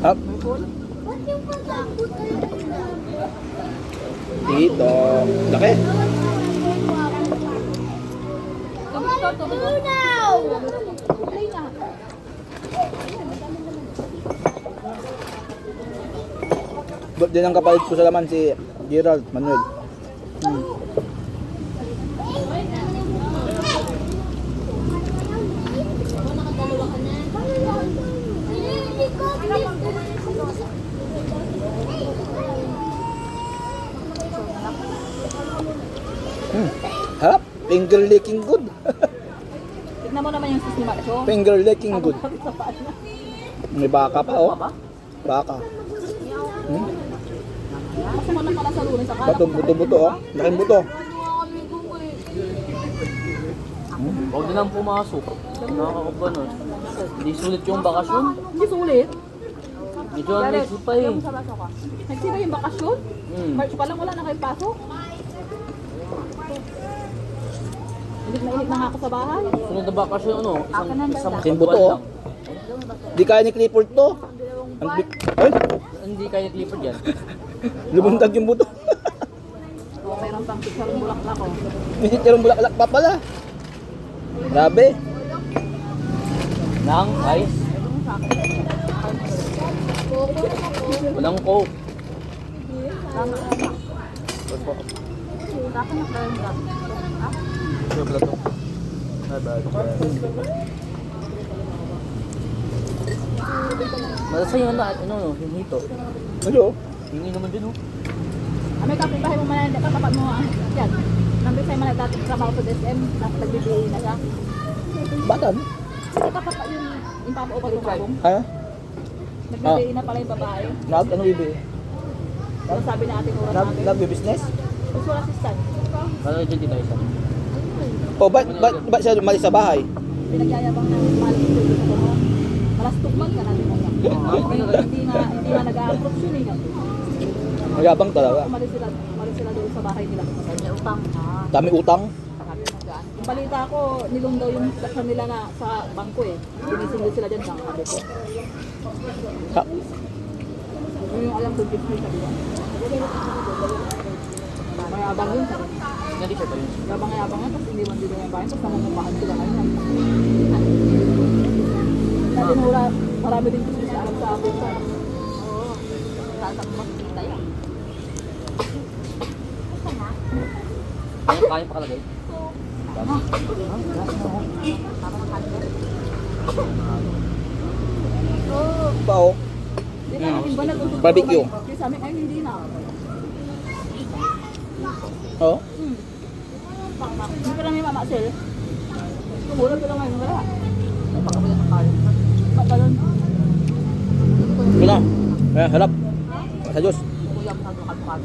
Hap. Dito. Laki. Birthday ng kapalit ko sa laman si Gerald Manuel. Harap, finger licking good. Tignan mo naman yung sis ni Macho. Finger licking good. May baka pa oh. Baka. Kasi mo na pala sa lunes sa Bato, buto-buto oh. Laking buto. Huwag din ang pumasok. Nakakaba nun. Hindi sulit yung bakasyon. Hindi sulit. Medyo ang next pa eh. Nagsira yung bakasyon? March pa lang wala na kayo pasok. Init na nga ako sa bahay. Sunod na bakasyon ano? Isang Laking buto oh. Di kaya ni Clifford to. Ang big. Ay, Hindi kaya Clifford yan. lumundag yung buto. O, mayroon pang picture ng bulaklak ko. Minit yung bulaklak pa pala. Grabe. Nang ice. Walang coke. Sure pala to. Malasay yung lahat, ano, yung hito. Ano? Hingi naman din oh. May kapitbahay mo man, katapat mo yan. Nandun sa'yo man dati trabaho sa DSM, nagbibigay na siya. Batan? Kasi katapat yung papa o pag-ubabong. Ha? Nagbibigay na pala yung babae. Ano ibi? Ano sabi na ating oras natin? Nagbe-business? Gusto wala assistant. Parang agent tayo isa. O, ba't siya umalis sa bahay? Pinagyayabang na mahal yung tulog ko mo. Malastog man ka natin mo lang. Hindi nga nag-a-approach yun eh. Magyabang talaga. Umalis sila doon sa bahay nila. May utang. Dami utang. Yung balita ko, nilong daw yung saksan nila na sa bangko eh. Sinisingil sila dyan sa kabe ko. Ha? Yun yung alam ko, gift mo sabi ko. Mayabang yun sabi. Hindi siya ba yun? Yabang-yabang yan, tapos hindi man dito yung bahay, tapos namumupahan sila ngayon. Dati nura, marami din kasi sa alam sa akin sa. Oo. Sasang makikita yan. Ano kaya pa kalagay? Pao. Hindi na, yung ba nagtutupo Barbecue. Kasi sa amin, ay hindi na. Oh? Hindi ka namin Mama Sel. Tumulog ko lang ngayon, wala. Pagkabulat ang kalit. Ba't ba doon? Yun na. Harap. Sa Diyos. Kuya, masyado ka.